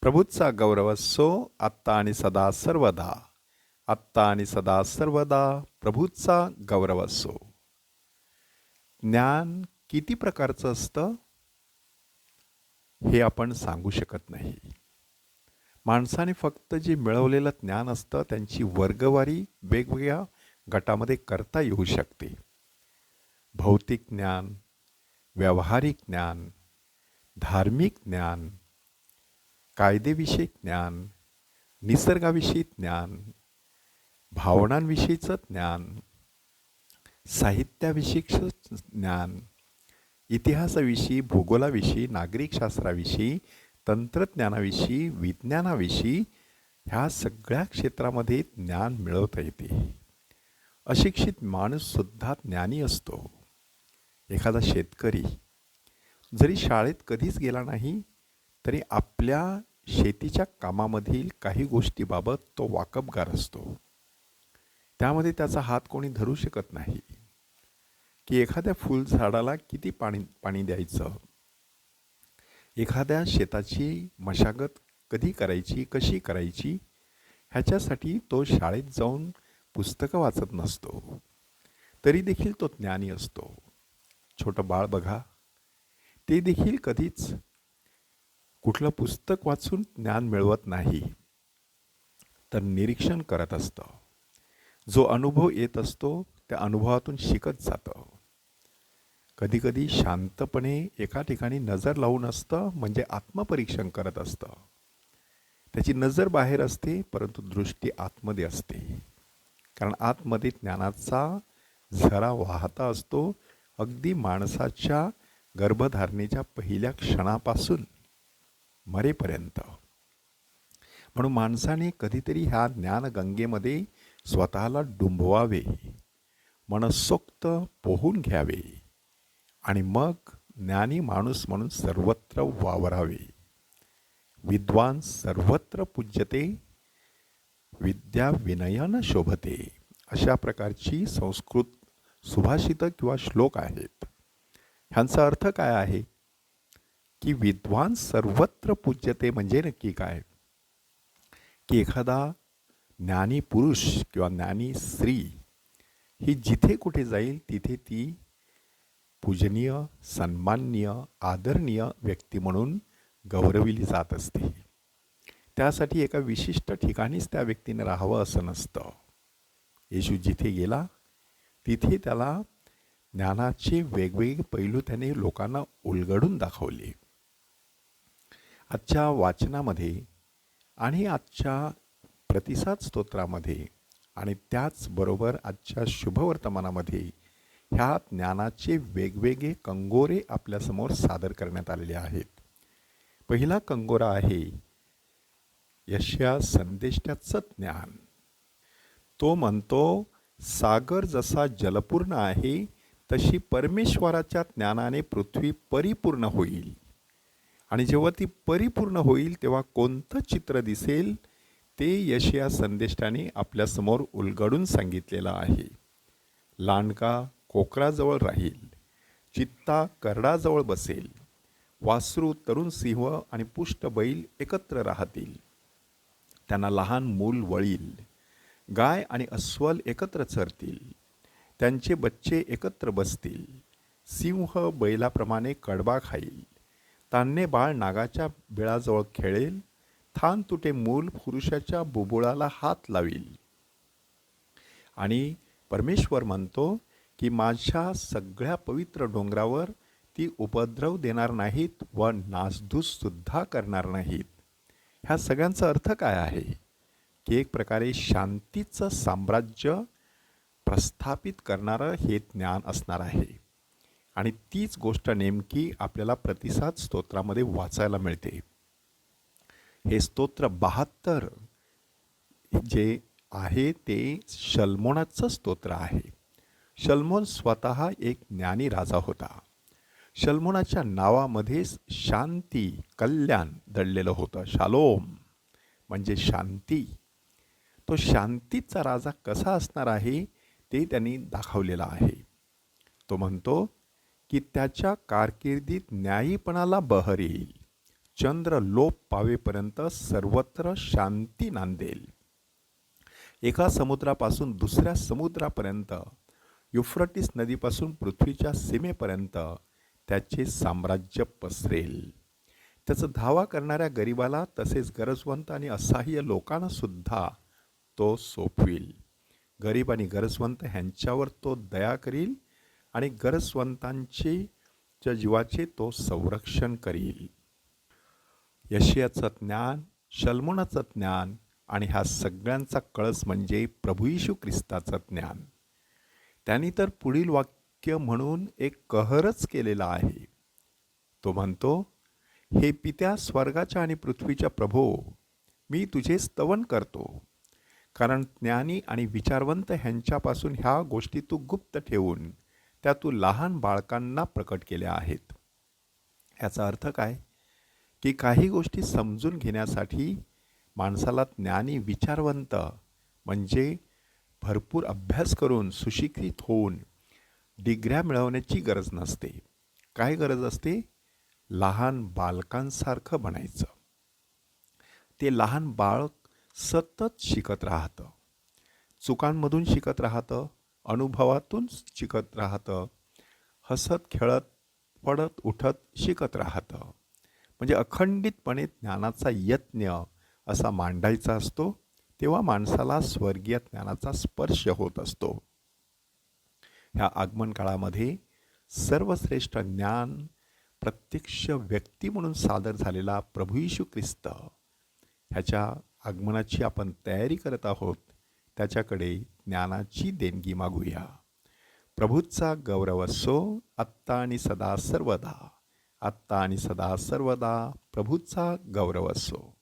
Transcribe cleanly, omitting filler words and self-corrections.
प्रभूचा गौरव असो आत्ता आणि सदा सर्वदा. आत्ता आणि सदा सर्वदा प्रभूचा गौरव असो. ज्ञान किती प्रकारचं असतं हे आपण सांगू शकत नाही. माणसाने फक्त जे मिळवलेलं ज्ञान असतं त्यांची वर्गवारी वेगवेगळ्या गटामध्ये करता येऊ शकते. भौतिक ज्ञान, व्यावहारिक ज्ञान, धार्मिक ज्ञान, कायदेविषयक ज्ञान, निसर्गाविषयी ज्ञान, भावनांविषयीचं ज्ञान, साहित्याविषयीचं ज्ञान, इतिहासाविषयी, भूगोलाविषयी, नागरिकशास्त्राविषयी, तंत्रज्ञानाविषयी, विज्ञानाविषयी ह्या सगळ्या क्षेत्रामध्ये ज्ञान मिळवता येते. अशिक्षित माणूससुद्धा ज्ञानी असतो. एखादा शेतकरी जरी शाळेत कधीच गेला नाही तरी आपल्या शेतीच्या कामामधील काही गोष्टीबाबत तो वाकबगार असतो. त्यामध्ये त्याचा हात कोणी धरू शकत नाही की एखाद्या फुलझाडाला किती पाणी द्यायचं, एखाद्या शेताची मशागत कधी करायची, कशी करायची, ह्याच्यासाठी तो शाळेत जाऊन पुस्तकं वाचत नसतो. तरी देखील तो ज्ञानी असतो. छोटं बाळ बघा, ते देखील कधीच कुठलं पुस्तक वाचून ज्ञान मिळवत नाही, तर निरीक्षण करत असतं. जो अनुभव येत असतो त्या अनुभवातून शिकत जातं. कधीकधी शांतपणे एका ठिकाणी नजर लावून असतं, म्हणजे आत्मपरीक्षण करत असतं. त्याची नजर बाहेर असते परंतु दृष्टी आतमध्ये असते. कारण आतमध्ये ज्ञानाचा झरा वाहता असतो, अगदी माणसाच्या गर्भधारणेच्या पहिल्या क्षणापासून मरेपर्यंत. म्हणून माणसाने कधीतरी ह्या ज्ञानगंगेमध्ये स्वतःला डुंबवावे, मनसोक्त पोहून घ्यावे आणि मग ज्ञानी माणूस म्हणून सर्वत्र वावरावे. विद्वान सर्वत्र पूज्यते, विद्या विनयन शोभते, अशा प्रकारची संस्कृत सुभाषितं किंवा श्लोक आहेत. ह्यांचा अर्थ काय आहे की विद्वान सर्वत्र पूज्यते म्हणजे नक्की काय की एखादा ज्ञानी पुरुष किंवा ज्ञानी स्त्री ही जिथे कुठे जाईल तिथे ती पूजनीय, सन्माननीय, आदरणीय व्यक्ती म्हणून गौरविली जात असते. त्यासाठी एका विशिष्ट ठिकाणीच त्या व्यक्तीने राहावं असं नसतं. येशू जिथे गेला तिथे त्याला ज्ञानाचे वेगवेगळे पैलू त्याने लोकांना उलगडून दाखवले. आजच्या वाचनामध्ये आणि आजच्या प्रतिसाद स्तोत्रामध्ये आणि त्याचबरोबर आजच्या शुभवर्तमानामध्ये ह्या ज्ञानाचे वेगवेगळे कंगोरे आपल्यासमोर सादर करण्यात आलेले आहेत. पहिला कंगोरा आहे यशया संदेष्ट्याचं ज्ञान. तो म्हणतो, सागर जसा जलपूर्ण आहे तशी परमेश्वराच्या ज्ञानाने पृथ्वी परिपूर्ण होईल. आणि जेव्हा ती परिपूर्ण होईल तेव्हा कोणतं चित्र दिसेल ते यशया संदेष्टाने आपल्यासमोर उलगडून सांगितलेलं आहे. लांडगा कोकराजवळ राहील, चित्ता करडाजवळ बसेल, वासरू तरुण सिंह आणि पुष्ट बैल एकत्र राहतील. त्यांना लहान मूल वळील, गाय आणि अस्वल एकत्र चरतील, त्यांचे बच्चे एकत्र बसतील. सिंह बैलाप्रमाणे कडबा खाईल, तान्हे बाळ नागाच्या बिळाजवळ खेळेल, थान तुटे मूल पुरुषाच्या बुबुळाला हात लावील. आणि परमेश्वर म्हणतो की माझ्या सगळ्या पवित्र डोंगरावर ती उपद्रव देणार नाहीत व नासधूससुद्धा करणार नाहीत. ह्या सगळ्यांचा अर्थ काय आहे की एक प्रकारे शांतीचं साम्राज्य प्रस्थापित करणारं हे ज्ञान असणार आहे. आणि तीच गोष्ट नेमकी आपल्याला प्रतिसाद स्तोत्रामध्ये वाचायला मिळते. हे स्तोत्र 72 जे आहे ते शल्मोनाचं स्तोत्र आहे. शल्मोन स्वतः एक ज्ञानी राजा होता. शल्मोनाच्या नावामध्येच शांती, कल्याण दडलेलं होतं. शालोम म्हणजे शांती. तो शांतीचा राजा कसा असणार आहे ते त्यांनी दाखवलेलं आहे. तो म्हणतो की त्याच्या कारकिर्दीत न्यायीपणाला बहर येईल, चंद्र लोप पावेपर्यंत सर्वत्र शांती नांदेल. एका समुद्रापासून दुसऱ्या समुद्रापर्यंत, युफ्रटिस नदीपासून पृथ्वीच्या सीमेपर्यंत त्याचे साम्राज्य पसरेल. त्याचा धावा करणाऱ्या गरिबाला तसेच गरजवंत आणि असहाय्य लोकांना सुद्धा तो सोपविल. गरीब आणि गरजवंत ह्यांच्यावर तो दया करील आणि गरजवंतांच्या जीवाचे तो संरक्षण करील. यशयाचं ज्ञान, शल्मोनाचं ज्ञान आणि ह्या सगळ्यांचा कळस म्हणजे प्रभू येशू ख्रिस्ताचं ज्ञान. त्यांनी तर पुढील वाक्य म्हणून एक कहरच केलेला आहे. तो म्हणतो, हे पित्या स्वर्गाच्या आणि पृथ्वीच्या प्रभो, मी तुझे स्तवन करतो, कारण ज्ञानी आणि विचारवंत ह्यांच्यापासून ह्या गोष्टी तू गुप्त ठेवून त्या तू लहान बाळकांना प्रकट केल्या आहेत. ह्याचा अर्थ काय की काही गोष्टी समजून घेण्यासाठी माणसाला ज्ञानी विचारवंत म्हणजे भरपूर अभ्यास करून सुशिक्षित होऊन डिग्र्या मिळवण्याची गरज नसते. काय गरज असते? लहान बालकांसारखं बनायचं. ते लहान बाळक सतत शिकत राहतं, चुकांमधून शिकत राहतं, अनुभवातून शिकत राहतं, हसत खेळत पडत उठत शिकत राहतं. म्हणजे अखंडितपणे ज्ञानाचा यज्ञ असा मांडायचा असतो. तेव्हा माणसाला स्वर्गीय ज्ञानाचा स्पर्श होत असतो. ह्या आगमन काळामध्ये सर्वश्रेष्ठ ज्ञान प्रत्यक्ष व्यक्ती म्हणून सादर झालेला प्रभू येशू ख्रिस्त, ह्याच्या आगमनाची आपण तयारी करत आहोत. त्याच्याकडे ज्ञानाची देणगी मागूया. प्रभूचा गौरव असो आत्ता आणि सदा सर्वदा. आत्ता आणि सदा सर्वदा प्रभूचा गौरव असो.